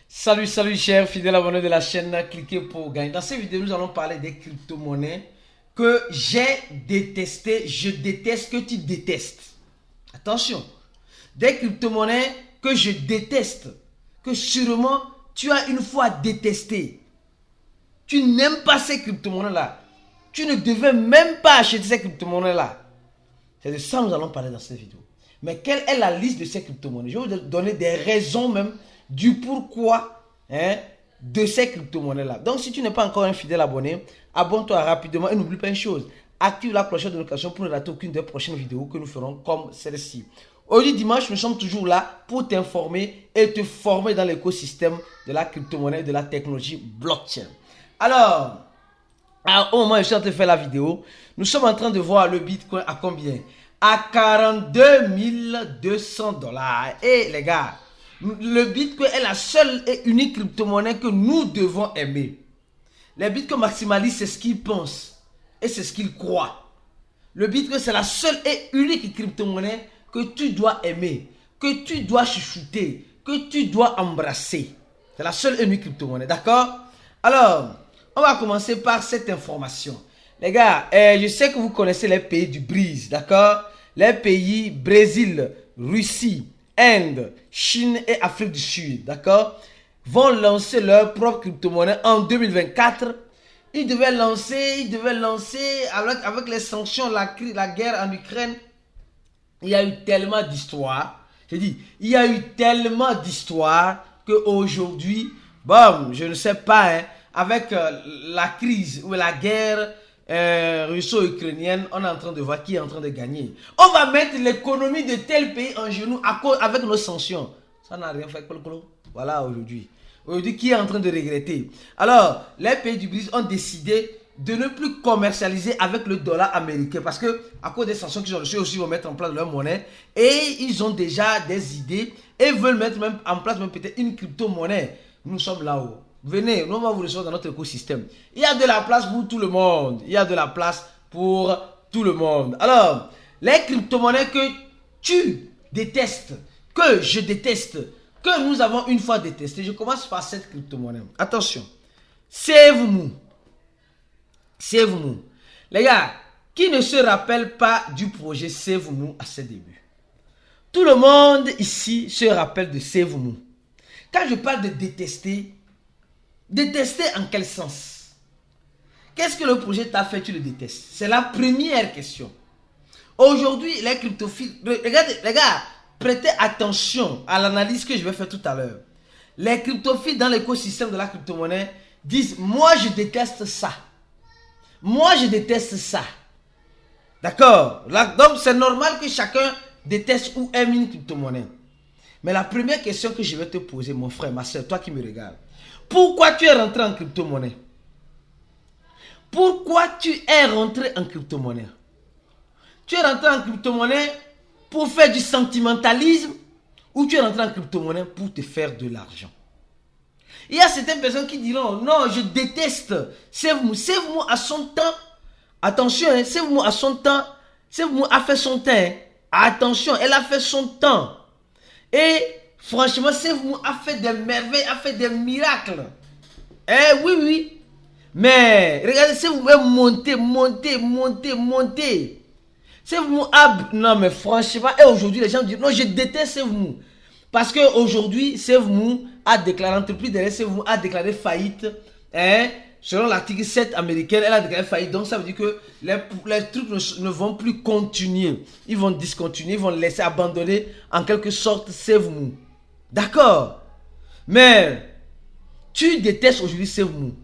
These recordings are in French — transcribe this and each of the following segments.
Salut chers fidèles abonnés de la chaîne, cliquez pour gagner. Dans cette vidéo, nous allons parler des crypto-monnaies que j'ai détestées. Je déteste que tu détestes. Attention, des crypto-monnaies que je déteste, que sûrement tu as une fois détesté. Tu n'aimes pas ces crypto-monnaies-là. Tu ne devais même pas acheter ces crypto-monnaies-là. C'est de ça que nous allons parler dans cette vidéo. Mais quelle est la liste de ces crypto-monnaies? Je vais vous donner des raisons même du pourquoi de ces crypto-monnaies-là. Donc, si tu n'es pas encore un fidèle abonné, abonne-toi rapidement et n'oublie pas une chose. Active la cloche de notification pour ne rater aucune des prochaines vidéos que nous ferons comme celle-ci. Aujourd'hui, dimanche, nous sommes toujours là pour t'informer et te former dans l'écosystème de la crypto-monnaie et de la technologie blockchain. Alors, au moment où je suis en train de faire la vidéo, nous sommes en train de voir le Bitcoin à combien? À 42 200 dollars. Et les gars, le Bitcoin est la seule et unique crypto-monnaie que nous devons aimer. Les Bitcoin maximalistes, c'est ce qu'ils pensent et c'est ce qu'ils croient. Le Bitcoin, c'est la seule et unique crypto-monnaie que tu dois aimer, que tu dois chuchoter, que tu dois embrasser. C'est la seule et unique crypto-monnaie, d'accord? Alors, on va commencer par cette information. Les gars, je sais que vous connaissez les pays du Brise, d'accord? Les pays Brésil, Russie, Inde, Chine et Afrique du Sud, d'accord? Vont lancer leur propre crypto-monnaie en 2024. Ils devaient lancer avec les sanctions, la guerre en Ukraine. Il y a eu tellement d'histoires. Je dis, il y a eu tellement d'histoires qu'aujourd'hui, bon, je ne sais pas, avec la crise ou la guerre russo-ukrainienne, on est en train de voir qui est en train de gagner. On va mettre l'économie de tel pays en genoux avec nos sanctions. Ça n'a rien fait. Voilà aujourd'hui. Aujourd'hui, qui est en train de regretter? Alors, les pays du BRICS ont décidé de ne plus commercialiser avec le dollar américain parce que à cause des sanctions qu'ils ont reçues aussi, ils vont mettre en place leur monnaie et ils ont déjà des idées et veulent mettre même en place peut-être une crypto-monnaie. Nous sommes là-haut. Venez, nous on va vous recevoir dans notre écosystème. Il y a de la place pour tout le monde. Il y a de la place pour tout le monde. Alors, les crypto-monnaies que tu détestes, que je déteste, que nous avons une fois détesté, je commence par cette crypto-monnaie. Attention, SaveMoon. SaveMoon. Les gars, qui ne se rappelle pas du projet SaveMoon à ses débuts? Tout le monde ici se rappelle de SaveMoon. Quand je parle de détester, détester en quel sens? Qu'est-ce que le projet t'a fait, tu le détestes? C'est la première question. Aujourd'hui, les cryptophiles, regardez, les gars, prêtez attention à l'analyse que je vais faire tout à l'heure. Les cryptophiles dans l'écosystème de la crypto-monnaie disent, moi je déteste ça. Moi je déteste ça. D'accord? Donc c'est normal que chacun déteste ou aime une crypto-monnaie. Mais la première question que je vais te poser, mon frère, ma soeur, toi qui me regardes, pourquoi tu es rentré en crypto-monnaie? Pourquoi tu es rentré en crypto-monnaie? Tu es rentré en crypto-monnaie pour faire du sentimentalisme ou tu es rentré en crypto-monnaie pour te faire de l'argent? Il y a certaines personnes qui diront, non, je déteste SaveMoon. SaveMoon a son temps. Attention, SaveMoon a son temps. SaveMoon a fait son temps. Attention, elle a fait son temps. Et franchement, SaveMoon a fait des merveilles, a fait des miracles. Oui. Mais regardez, SaveMoon est monté. SaveMoon a... Non, mais franchement, et aujourd'hui, les gens disent, non, je déteste SaveMoon. Parce qu'aujourd'hui, SaveMoon a déclaré, l'entreprise derrière SaveMoon a déclaré faillite. Selon l'article 7 américain, elle a déclaré faillite. Donc, ça veut dire que les trucs ne vont plus continuer. Ils vont discontinuer, ils vont laisser abandonner en quelque sorte SaveMoon. D'accord? Mais, tu détestes aujourd'hui SaveMoon.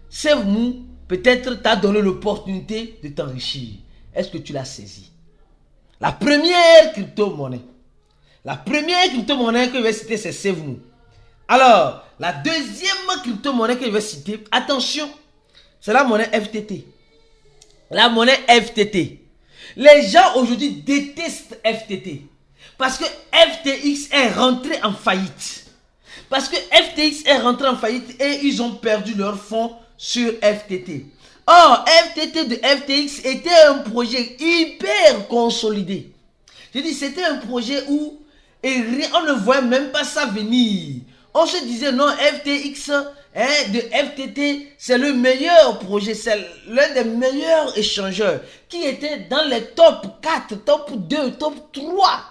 SaveMoon, peut-être, t'a donné l'opportunité de t'enrichir. Est-ce que tu l'as saisi? La première crypto-monnaie. La première crypto-monnaie que je vais citer, c'est SaveMoon. Alors, la deuxième crypto-monnaie que je vais citer, attention, c'est la monnaie FTT. La monnaie FTT. Les gens aujourd'hui détestent FTT. Parce que FTX est rentré en faillite. Parce que FTX est rentré en faillite et ils ont perdu leurs fonds sur FTT. Or, FTT de FTX était un projet hyper consolidé. Je dis, c'était un projet où on ne voit même pas ça venir. On se disait non, FTX de FTT, c'est le meilleur projet, c'est l'un des meilleurs échangeurs qui était dans les top 4, top 2, top 3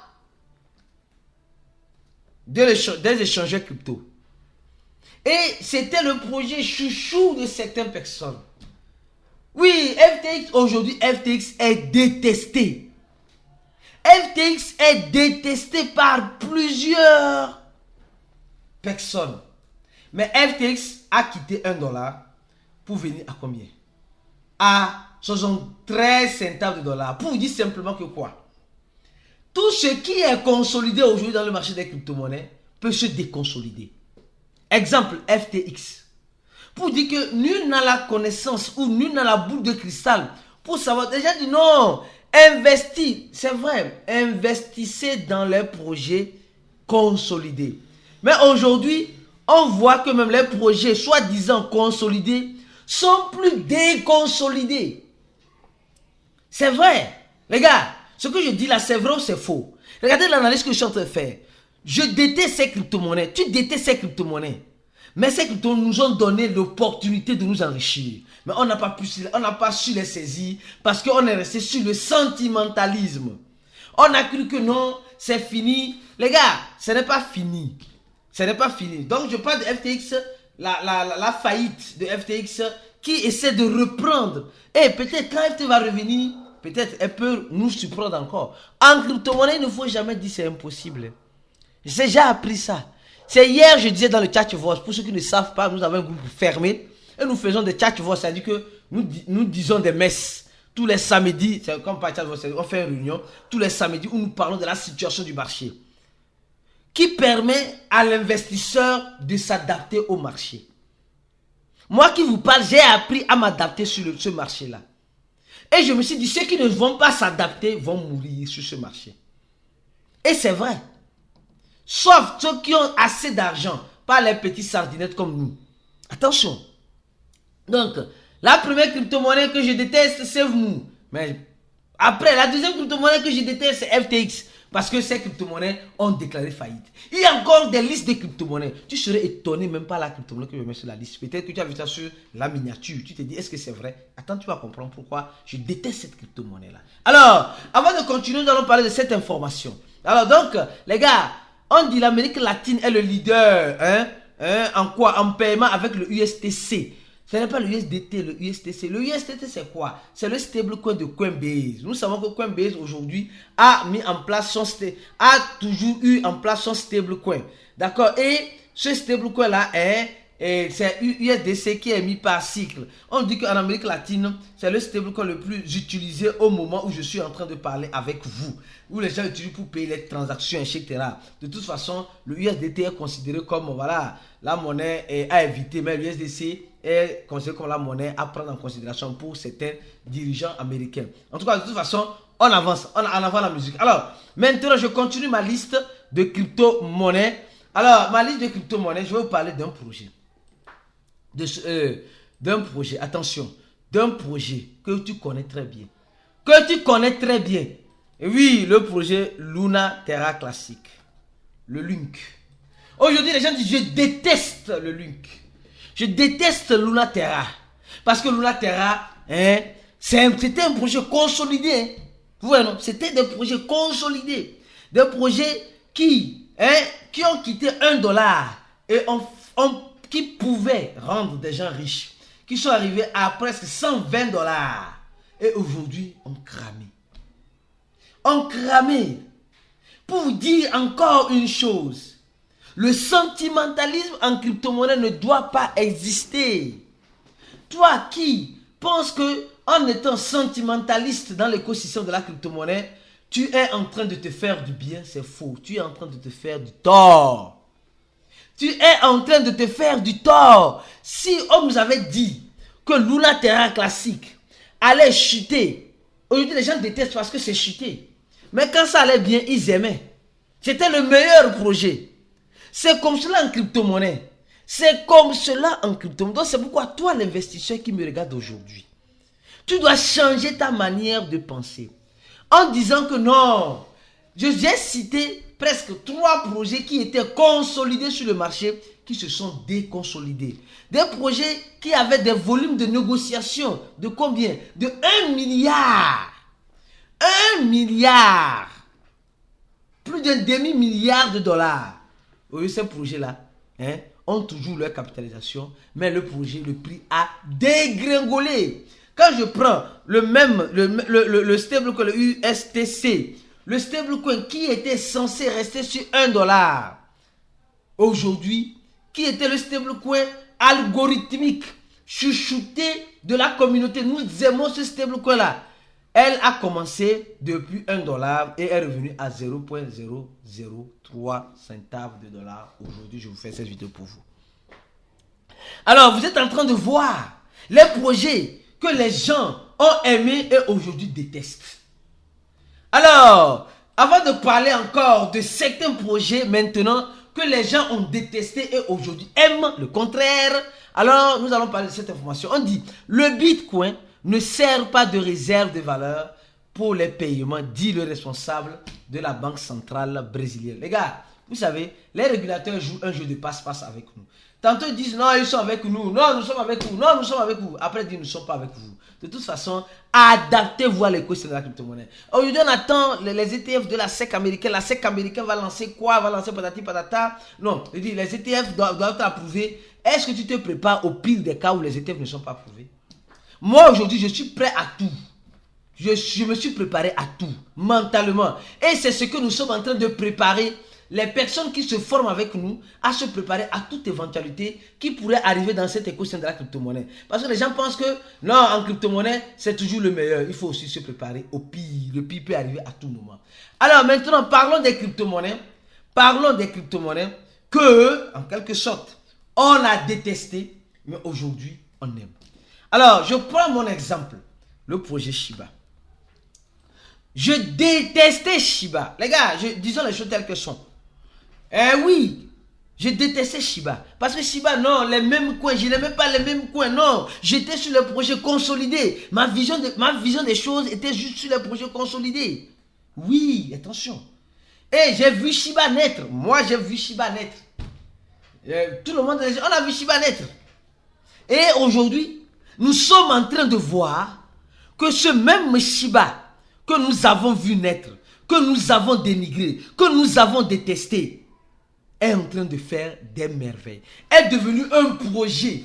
des échangeurs crypto. Et c'était le projet chouchou de certaines personnes. Oui, FTX, aujourd'hui, FTX est détesté. FTX est détesté par plusieurs personnes. Mais FTX a quitté $1 pour venir à combien? À 73 centimes de dollars. Pour vous dire simplement que quoi? Tout ce qui est consolidé aujourd'hui dans le marché des crypto-monnaies peut se déconsolider. Exemple, FTX. Pour dire que nul n'a la connaissance ou nul n'a la boule de cristal pour savoir. Déjà dit non, investir, c'est vrai, investissez dans les projets consolidés. Mais aujourd'hui, on voit que même les projets soi-disant consolidés sont plus déconsolidés. C'est vrai. Les gars, ce que je dis là, c'est vrai ou c'est faux? Regardez l'analyse que je suis en train de faire. Je déteste ces crypto-monnaies. Tu détestes ces crypto-monnaies. Mais ces crypto nous ont donné l'opportunité de nous enrichir. Mais on n'a pas su les saisir parce qu'on est resté sur le sentimentalisme. On a cru que non, c'est fini. Les gars, ce n'est pas fini. Ce n'est pas fini. Donc je parle de FTX, la faillite de FTX qui essaie de reprendre. Et peut-être quand FTX va revenir, peut-être elle peut nous surprendre encore. En crypto-monnaie, il ne faut jamais dire c'est impossible. J'ai déjà appris ça. C'est hier, je disais dans le chat voice, pour ceux qui ne savent pas, nous avons un groupe fermé et nous faisons des chat voice, c'est-à-dire que nous disons des messes tous les samedis, c'est comme par chat voice, on fait une réunion tous les samedis où nous parlons de la situation du marché qui permet à l'investisseur de s'adapter au marché. Moi qui vous parle, j'ai appris à m'adapter sur ce marché-là. Et je me suis dit, ceux qui ne vont pas s'adapter vont mourir sur ce marché. Et c'est vrai. Sauf ceux qui ont assez d'argent, pas les petits sardinettes comme nous. Attention. Donc, la première crypto-monnaie que je déteste, c'est vous. Mais après, la deuxième crypto-monnaie que je déteste, c'est FTX. Parce que ces crypto-monnaies ont déclaré faillite. Il y a encore des listes de crypto-monnaies. Tu serais étonné même pas la crypto-monnaie que je mets sur la liste. Peut-être que tu as vu ça sur la miniature. Tu te dis, est-ce que c'est vrai? Attends, tu vas comprendre pourquoi je déteste cette crypto-monnaie-là. Alors, avant de continuer, nous allons parler de cette information. Alors donc, les gars, on dit l'Amérique latine est le leader. En quoi? En paiement avec le USTC. Ce n'est pas le USDT, le USTC. Le USDT, c'est quoi? C'est le stablecoin de Coinbase. Nous savons que Coinbase, aujourd'hui, a toujours eu en place son stablecoin. D'accord? Et ce stablecoin-là c'est USDC qui est mis par cycle. On dit qu'en Amérique latine, c'est le stablecoin le plus utilisé au moment où je suis en train de parler avec vous. Où les gens utilisent pour payer les transactions, etc. De toute façon, le USDT est considéré comme, voilà, la monnaie à éviter. Mais l'USDC est considéré comme la monnaie à prendre en considération pour certains dirigeants américains. En tout cas, de toute façon, on avance. On avance la musique. Alors, maintenant, je continue ma liste de crypto-monnaies. Alors, ma liste de crypto-monnaies, je vais vous parler d'un projet. D'un projet, attention, d'un projet que tu connais très bien. Que tu connais très bien. Et oui, le projet Luna Terra Classic. Le Link. Aujourd'hui, les gens disent, je déteste le Link. Je déteste Luna Terra. Parce que Luna Terra, c'était un projet consolidé. Vous voyez, non? C'était des projets consolidés. Des projets qui ont quitté $1 et qui pouvaient rendre des gens riches, qui sont arrivés à presque $120 et aujourd'hui ont cramé. Ont cramé. Pour vous dire encore une chose, le sentimentalisme en crypto-monnaie ne doit pas exister. Toi qui penses que en étant sentimentaliste dans l'écosystème de la crypto-monnaie, tu es en train de te faire du bien, c'est faux. Tu es en train de te faire du tort. Tu es en train de te faire du tort. Si on nous avait dit que Luna Terra Classic allait chuter, aujourd'hui les gens détestent parce que c'est chuté. Mais quand ça allait bien, ils aimaient. C'était le meilleur projet. C'est comme cela en crypto-monnaie. C'est comme cela en crypto-monnaie. Donc c'est pourquoi toi, l'investisseur qui me regarde aujourd'hui, tu dois changer ta manière de penser. En disant que non, j'ai cité presque 3 projets qui étaient consolidés sur le marché qui se sont déconsolidés. Des projets qui avaient des volumes de négociation de combien? De 1 milliard. 1 milliard. Plus d'un demi-milliard de dollars. Oui, ces projets-là ont toujours leur capitalisation, mais le projet, le prix a dégringolé. Quand je prends le stablecoin, le USTC, le stablecoin qui était censé rester sur 1 dollar, aujourd'hui, qui était le stablecoin algorithmique, chouchouté de la communauté, nous aimons ce stablecoin-là. Elle a commencé depuis 1 dollar et est revenue à 0,003 centimes de dollar. Aujourd'hui, je vous fais cette vidéo pour vous. Alors, vous êtes en train de voir les projets que les gens ont aimés et aujourd'hui détestent. Alors, avant de parler encore de certains projets maintenant que les gens ont détestés et aujourd'hui aiment le contraire, alors nous allons parler de cette information. On dit, le Bitcoin ne sert pas de réserve de valeur pour les paiements, dit le responsable de la Banque centrale brésilienne. Les gars, vous savez, les régulateurs jouent un jeu de passe-passe avec nous. Tantôt ils disent non, ils sont avec nous, non, nous sommes avec vous, non, nous sommes avec vous. Après ils disent nous ne sommes pas avec vous. De toute façon, adaptez-vous à l'écosystème de la crypto-monnaie. Aujourd'hui, on attend les ETF de la SEC américaine. La SEC américaine va lancer quoi? Va lancer patati patata. Non, je dis les ETF doivent être approuvés. Est-ce que tu te prépares au pire des cas où les ETF ne sont pas approuvés? Moi, aujourd'hui, je suis prêt à tout. Je me suis préparé à tout, mentalement. Et c'est ce que nous sommes en train de préparer les personnes qui se forment avec nous à se préparer à toute éventualité qui pourrait arriver dans cet écosystème de la crypto-monnaie. Parce que les gens pensent que non, en crypto-monnaie, c'est toujours le meilleur. Il faut aussi se préparer au pire. Le pire peut arriver à tout moment. Alors maintenant, parlons des crypto-monnaies. Parlons des crypto-monnaies que, en quelque sorte, on a détesté, mais aujourd'hui, on aime. Alors, je prends mon exemple, le projet Shiba. Je détestais Shiba. Les gars, disons les choses telles qu'elles sont. Oui, je détestais Shiba. Parce que Shiba, non, les mêmes coins, je n'aimais pas les mêmes coins, non. J'étais sur le projet consolidé. Ma vision des choses était juste sur les projets consolidés. Oui, attention. Et j'ai vu Shiba naître. Moi, j'ai vu Shiba naître. Tout le monde, on a vu Shiba naître. Et aujourd'hui, nous sommes en train de voir que ce même Shiba que nous avons vu naître, que nous avons dénigré, que nous avons détesté, est en train de faire des merveilles. Est devenu un projet.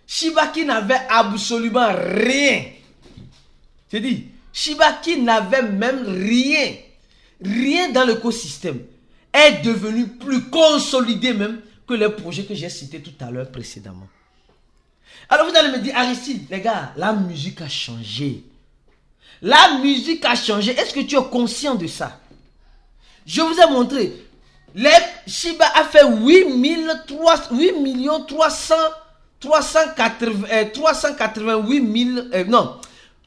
Shiba qui n'avait absolument rien. C'est dit, Shiba qui n'avait même rien, rien dans l'écosystème, est devenu plus consolidé même que les projets que j'ai cités tout à l'heure précédemment. Alors vous allez me dire, Aristide, les gars, la musique a changé. La musique a changé. Est-ce que tu es conscient de ça? Je vous ai montré. Shiba a fait 388 000. Non.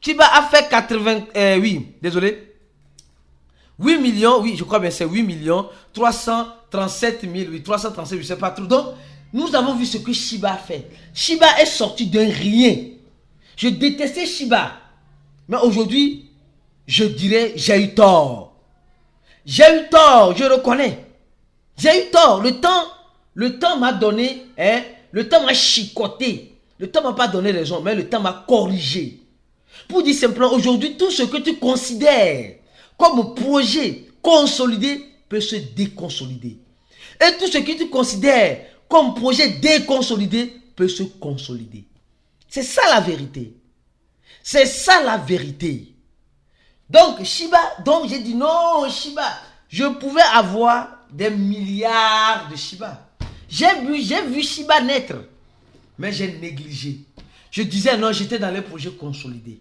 Shiba a fait 8 millions. Oui, je crois bien c'est 8 millions 337 000. Oui, 337, je ne sais pas trop. Donc, nous avons vu ce que Shiba a fait. Shiba est sorti d'un rien. Je détestais Shiba. Mais aujourd'hui, je dirais, j'ai eu tort. J'ai eu tort, je reconnais. J'ai eu tort. Le temps m'a donné, le temps m'a chicoté. Le temps m'a pas donné raison, mais le temps m'a corrigé. Pour dire simplement, aujourd'hui, tout ce que tu considères comme projet consolidé peut se déconsolider. Et tout ce que tu considères comme projet déconsolidé peut se consolider. C'est ça la vérité. C'est ça la vérité. Donc Shiba, donc j'ai dit non Shiba. Je pouvais avoir des milliards de Shiba. J'ai vu Shiba naître. Mais j'ai négligé. Je disais non, j'étais dans les projets consolidés.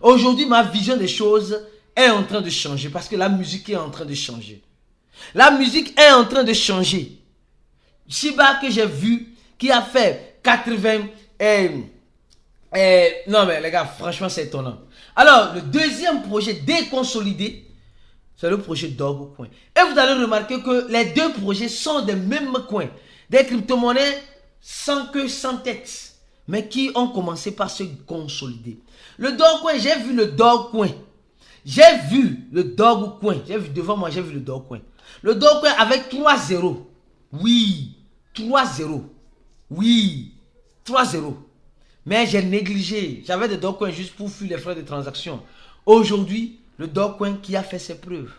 Aujourd'hui, ma vision des choses est en train de changer. Parce que la musique est en train de changer. La musique est en train de changer. Shiba que j'ai vu, qui a fait 80... non mais les gars, franchement c'est étonnant. Alors, le deuxième projet déconsolidé, c'est le projet Dogecoin. Et vous allez remarquer que les deux projets sont des mêmes coins. Des crypto-monnaies sans queue, sans tête. Mais qui ont commencé par se consolider. Le Dogecoin, j'ai vu le Dogecoin. J'ai vu le Dogecoin. J'ai vu devant moi, j'ai vu le Dogecoin. Le Dogecoin avec 3 zéros. Oui, 3 zéros. Oui, 3 zéros. Mais j'ai négligé. J'avais des Dogecoins juste pour fuir les frais de transaction. Aujourd'hui, le Dogecoin qui a fait ses preuves,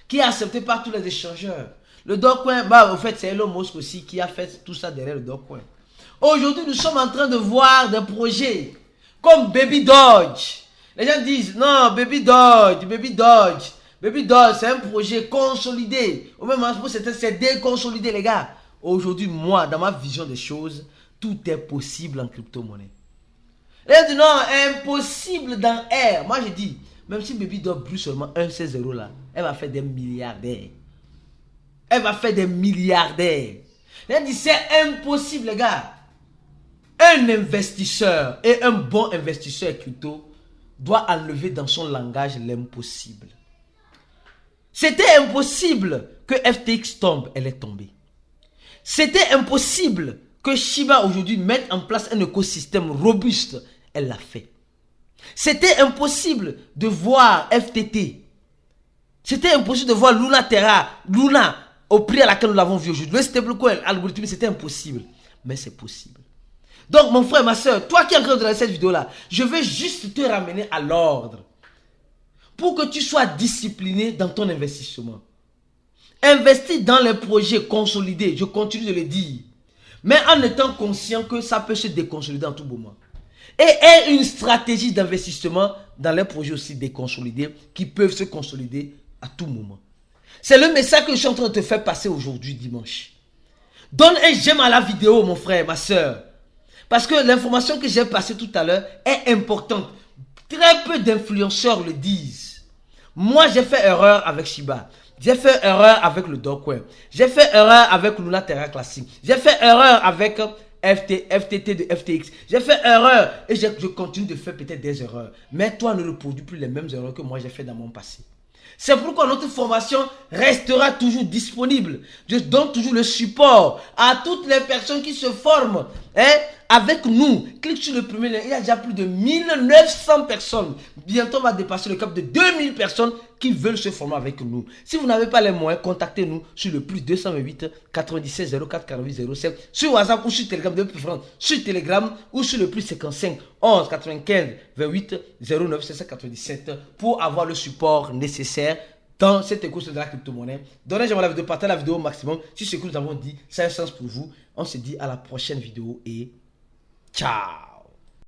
qui est accepté par tous les échangeurs. Le Dogecoin, au fait, c'est Elon Musk aussi qui a fait tout ça derrière le Dogecoin. Aujourd'hui, nous sommes en train de voir des projets comme Baby Doge. Les gens disent, non, Baby Doge, c'est un projet consolidé. Au même moment, c'est déconsolidé, les gars. Aujourd'hui, moi, dans ma vision des choses, tout est possible en crypto-monnaie. Les gens disent, non, impossible dans R. Moi, je dis, même si Baby Doge brûle seulement un de ces zéros là, elle va faire des milliardaires. Elle va faire des milliardaires. Les gens disent, c'est impossible, les gars. Un investisseur et un bon investisseur crypto doit enlever dans son langage l'impossible. C'était impossible que FTX tombe, elle est tombée. C'était impossible que Shiba aujourd'hui mette en place un écosystème robuste, elle l'a fait. C'était impossible de voir FTT. C'était impossible de voir Luna au prix à laquelle nous l'avons vu aujourd'hui. Le stablecoin algorithmique, c'était impossible. Mais c'est possible. Donc mon frère, ma soeur, toi qui es en train de regarder cette vidéo là, je vais juste te ramener à l'ordre pour que tu sois discipliné dans ton investissement. Investis dans les projets consolidés, je continue de le dire, mais en étant conscient que ça peut se déconsolider en tout moment. Et aie une stratégie d'investissement dans les projets aussi déconsolidés qui peuvent se consolider à tout moment. C'est le message que je suis en train de te faire passer aujourd'hui dimanche. Donne un j'aime à la vidéo, mon frère, ma soeur. Parce que l'information que j'ai passée tout à l'heure est importante. Très peu d'influenceurs le disent. Moi, j'ai fait erreur avec Shiba. J'ai fait erreur avec le Dogecoin. J'ai fait erreur avec Luna Terra Classic. J'ai fait erreur avec FTT de FTX. J'ai fait erreur et je continue de faire peut-être des erreurs. Mais toi, ne reproduis plus les mêmes erreurs que moi j'ai fait dans mon passé. C'est pourquoi notre formation restera toujours disponible. Je donne toujours le support à toutes les personnes qui se forment avec nous. Clique sur le premier lien. Il y a déjà plus de 1900 personnes. Bientôt, on va dépasser le cap de 2000 personnes qui veulent se former avec nous. Si vous n'avez pas les moyens, contactez-nous sur le plus 228 97 04 48 07 sur WhatsApp ou sur Telegram de préférence. Sur Telegram ou sur le plus 55 11 95 28 09 797 pour avoir le support nécessaire dans cette écosystème de la crypto-monnaie. Donnez j'aimerais la vidéo, partagez la vidéo au maximum. Si ce que nous avons dit, ça a un sens pour vous. On se dit à la prochaine vidéo et ciao.